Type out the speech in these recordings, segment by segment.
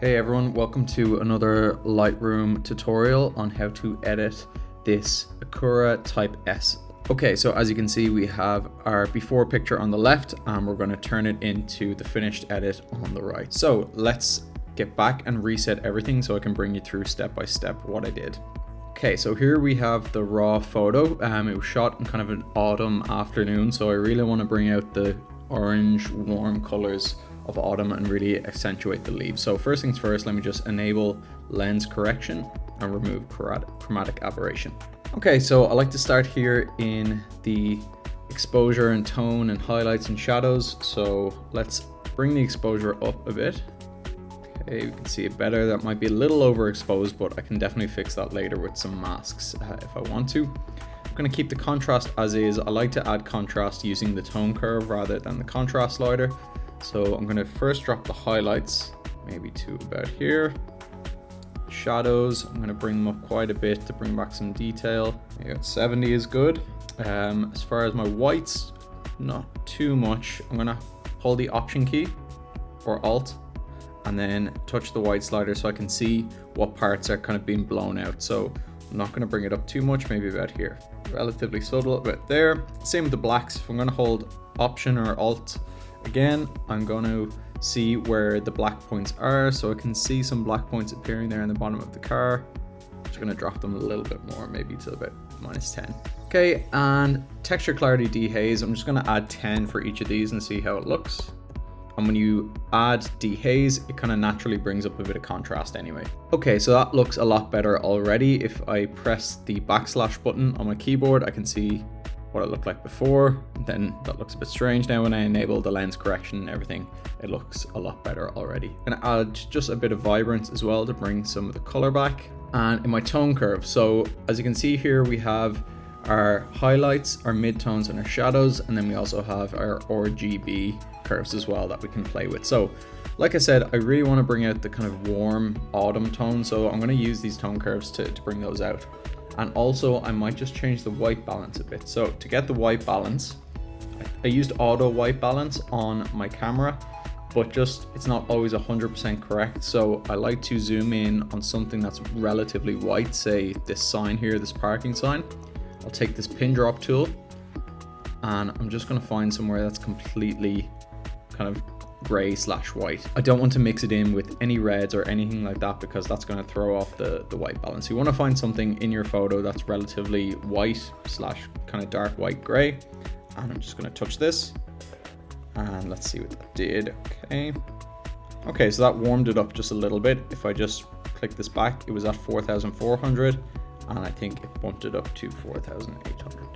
Hey everyone, welcome to another Lightroom tutorial on how to edit this Acura Type S. Okay, so as you can see, we have our before picture on the left and we're going to turn it into the finished edit on the right. So let's get back and reset everything so I can bring you through step by step what I did. Okay, so here we have the raw photo. It was shot in kind of an autumn afternoon, so I really want to bring out the orange warm colors of autumn and really accentuate the leaves. So first things first, let me just enable lens correction and remove chromatic aberration. Okay, so I like to start here in the exposure and tone and highlights and shadows. So let's bring the exposure up a bit. Okay, you can see it better. That might be a little overexposed, but I can definitely fix that later with some masks if I want to. I'm going to keep the contrast as is. I like to add contrast using the tone curve rather than the contrast slider. So I'm going to first drop the highlights, maybe to about here. Shadows, I'm going to bring them up quite a bit to bring back some detail. Maybe at 70 is good. As far as my whites, not too much. I'm going to hold the Option key or Alt and then touch the white slider so I can see what parts are kind of being blown out. So I'm not going to bring it up too much, maybe about here. Relatively subtle about there. Same with the blacks. If I'm going to hold Option or Alt again, I'm going to see where the black points are, so I can see some black points appearing there in the bottom of the car. I'm just going to drop them a little bit more, maybe to about -10. Okay, and texture clarity dehaze, I'm just going to add 10 for each of these and see how it looks. And when you add dehaze, it kind of naturally brings up a bit of contrast anyway. Okay, so that looks a lot better already. If I press the backslash button on my keyboard, I can see what it looked like before. Then that looks a bit strange now when I enable the lens correction and everything. It looks a lot better already. I'm gonna add just a bit of vibrance as well to bring some of the color back. And in my tone curve, so as you can see here, we have our highlights, our midtones, and our shadows, and then we also have our RGB curves as well that we can play with. So like I said, I really want to bring out the kind of warm autumn tone, so I'm going to use these tone curves to bring those out. And also I might just change the white balance a bit. So to get the white balance, I used auto white balance on my camera, but just it's not always 100% correct. So I like to zoom in on something that's relatively white, say this sign here, this parking sign. I'll take this pin drop tool and I'm just going to find somewhere that's completely kind of gray/white. I don't want to mix it in with any reds or anything like that because that's going to throw off the white balance. You want to find something in your photo that's relatively white/kind of dark white gray. And I'm just going to touch this and let's see what that did. Okay, so that warmed it up just a little bit. If I just click this back, it was at 4,400 and I think it bumped it up to 4,800.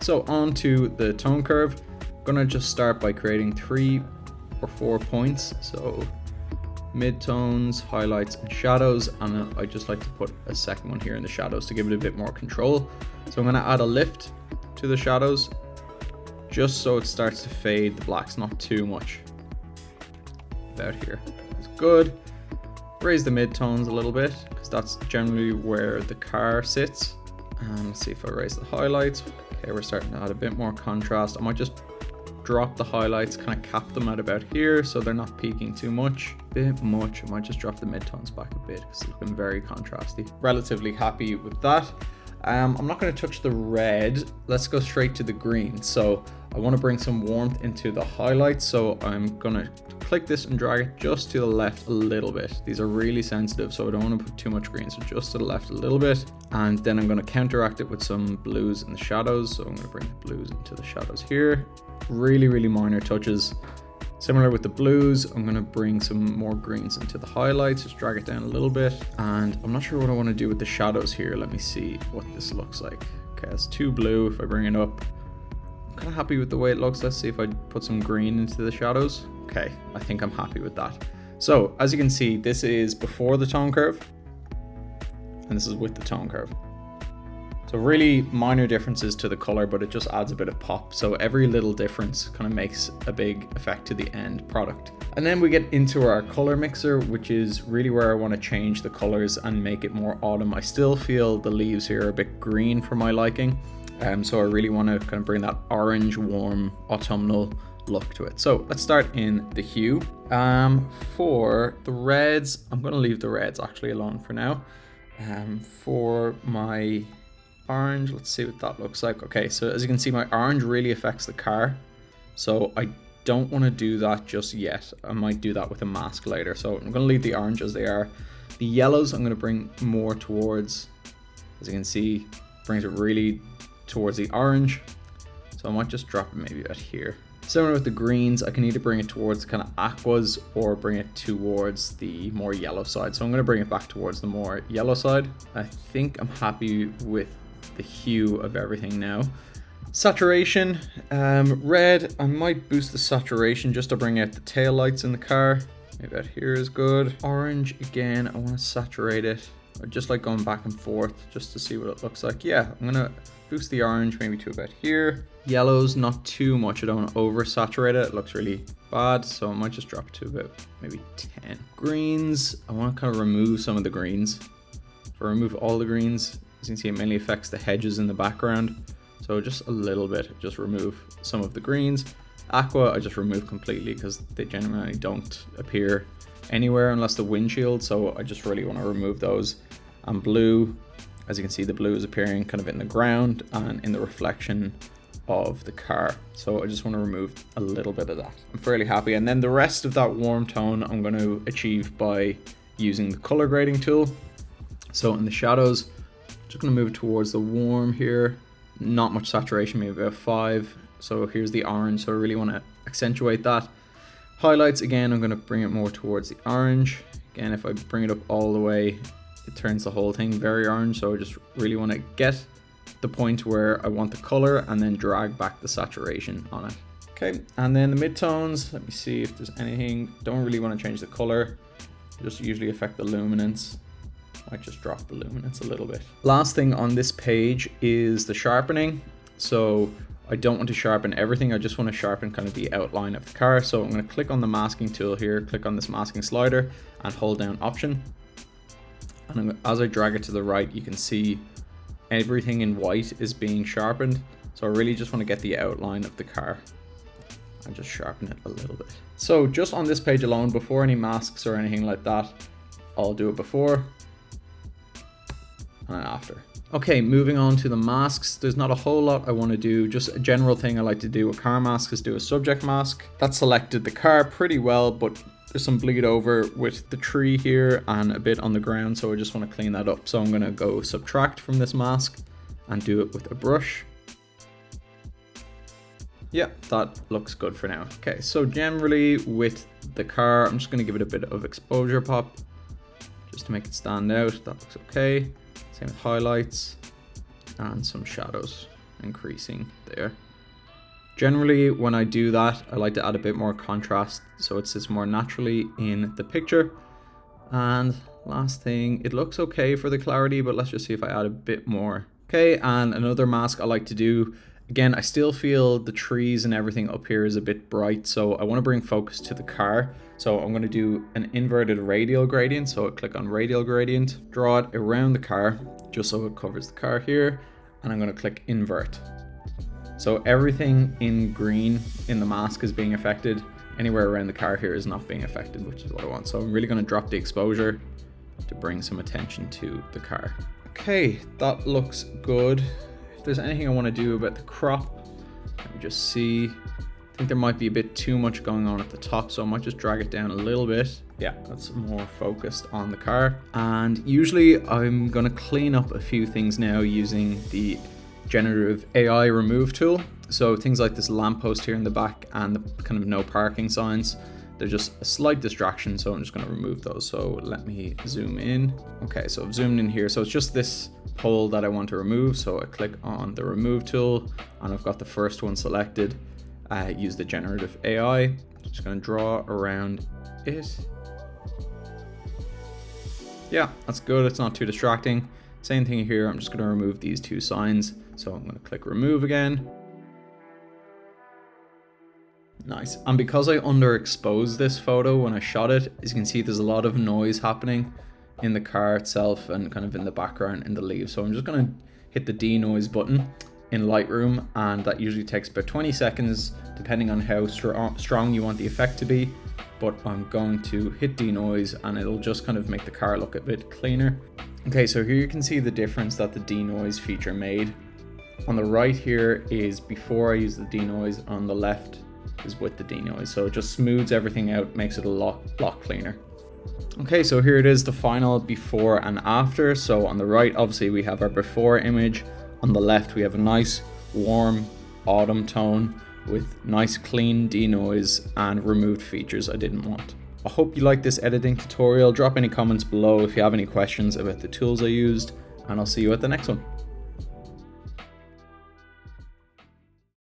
So on to the tone curve. I'm going to just start by creating 3 or 4 points, so midtones, highlights, and shadows, and I just like to put a second one here in the shadows to give it a bit more control. So I'm going to add a lift to the shadows just so it starts to fade the blacks, not too much. About here is good. Raise the midtones a little bit because that's generally where the car sits. And let's see if I raise the highlights. Okay, we're starting to add a bit more contrast. I might just drop the highlights, kind of cap them at about here so they're not peaking too much. Bit much. I might just drop the midtones back a bit because it's looking very contrasty. Relatively happy with that. I'm not going to touch the red. Let's go straight to the green. So I want to bring some warmth into the highlights, so I'm going to click this and drag it just to the left a little bit. These are really sensitive, so I don't want to put too much green, so just to the left a little bit. And then I'm going to counteract it with some blues in the shadows, so I'm going to bring the blues into the shadows here. Really minor touches. Similar with the blues, I'm going to bring some more greens into the highlights, just drag it down a little bit. And I'm not sure what I want to do with the shadows here. Let me see what this looks like. Okay, it's too blue. If I bring it up, I'm kind of happy with the way it looks. Let's see if I put some green into the shadows. Okay, I think I'm happy with that. So as you can see, this is before the tone curve and this is with the tone curve. So really minor differences to the color, but it just adds a bit of pop. So every little difference kind of makes a big effect to the end product. And then we get into our color mixer, which is really where I want to change the colors and make it more autumn. I still feel the leaves here are a bit green for my liking. So I really want to kind of bring that orange, warm, autumnal look to it. So let's start in the hue. For the reds, I'm going to leave the reds actually alone for now. For my orange, let's see what that looks like. Okay, so as you can see, my orange really affects the car, so I don't want to do that just yet. I might do that with a mask later, so I'm going to leave the orange as they are. The yellows I'm going to bring more towards, as you can see, brings it really towards the orange, so I might just drop it maybe about here. Similar with the greens, I can either bring it towards kind of aquas or bring it towards the more yellow side. So I'm going to bring it back towards the more yellow side. I think I'm happy with the hue of everything now. Saturation, red, I might boost the saturation just to bring out the tail lights in the car. Maybe about here is good. Orange, again, I want to saturate it. I just like going back and forth just to see what it looks like. Yeah, I'm going to boost the orange maybe to about here. Yellows, not too much. I don't want to oversaturate it. It looks really bad, so I might just drop it to about maybe 10. Greens, I want to kind of remove some of the greens. If I remove all the greens, as you can see, it mainly affects the hedges in the background. So just a little bit, just remove some of the greens. Aqua, I just remove completely because they generally don't appear anywhere unless the windshield. So I just really want to remove those. And blue, as you can see, the blue is appearing kind of in the ground and in the reflection of the car. So I just want to remove a little bit of that. I'm fairly happy. And then the rest of that warm tone I'm going to achieve by using the color grading tool. So in the shadows, just going to move towards the warm here. Not much saturation, maybe about 5. So here's the orange, so I really want to accentuate that. Highlights, again, I'm going to bring it more towards the orange. Again, if I bring it up all the way, it turns the whole thing very orange. So I just really want to get the point where I want the color and then drag back the saturation on it. Okay, and then the midtones, let me see if there's anything. Don't really want to change the color, just usually affect the luminance. Might just drop the luminance a little bit. Last thing on this page is the sharpening. So I don't want to sharpen everything. I just want to sharpen kind of the outline of the car. So I'm going to click on the masking tool here, click on this masking slider and hold down Option. And as I drag it to the right, you can see everything in white is being sharpened. So I really just want to get the outline of the car and just sharpen it a little bit. So just on this page alone, before any masks or anything like that, I'll do it before and after. Okay, moving on to the masks. There's not a whole lot I want to do. Just a general thing I like to do with car masks is do a subject mask. That selected the car pretty well, but there's some bleed over with the tree here and a bit on the ground, so I just want to clean that up. So I'm going to go subtract from this mask and do it with a brush. Yeah, that looks good for now. Okay, so generally with the car, I'm just going to give it a bit of exposure pop just to make it stand out. That looks okay. Same with highlights and some shadows increasing there. Generally, when I do that, I like to add a bit more contrast so it sits more naturally in the picture. And last thing, it looks okay for the clarity, but let's just see if I add a bit more. Okay, and another mask I like to do, again, I still feel the trees and everything up here is a bit bright, so I want to bring focus to the car. So I'm going to do an inverted radial gradient. So I click on radial gradient, draw it around the car, just so it covers the car here. And I'm going to click invert. So everything in green in the mask is being affected. Anywhere around the car here is not being affected, which is what I want. So I'm really going to drop the exposure to bring some attention to the car. Okay, that looks good. If there's anything I want to do about the crop, let me just see. I think there might be a bit too much going on at the top, so I might just drag it down a little bit. Yeah, that's more focused on the car. And usually I'm going to clean up a few things now using the generative AI remove tool. So things like this lamppost here in the back and the kind of no parking signs, they're just a slight distraction, so I'm just going to remove those. So let me zoom in. Okay, so I've zoomed in here. So it's just this pole that I want to remove. So I click on the remove tool and I've got the first one selected. Use the generative AI. Just going to draw around it. Yeah, that's good. It's not too distracting. Same thing here. I'm just going to remove these two signs. So I'm going to click remove again. Nice. And because I underexposed this photo when I shot it, as you can see, there's a lot of noise happening in the car itself and kind of in the background in the leaves. So I'm just going to hit the denoise button in Lightroom, and that usually takes about 20 seconds depending on how strong you want the effect to be. But I'm going to hit denoise and it'll just kind of make the car look a bit cleaner. Okay, so here you can see the difference that the denoise feature made. On the right here is before I use the denoise, on the left is with the denoise. So it just smooths everything out, makes it a lot cleaner. Okay, so here it is, the final before and after. So on the right, obviously we have our before image. On the left, we have a nice warm autumn tone with nice clean denoise and removed features I didn't want. I hope you liked this editing tutorial. Drop any comments below if you have any questions about the tools I used, and I'll see you at the next one.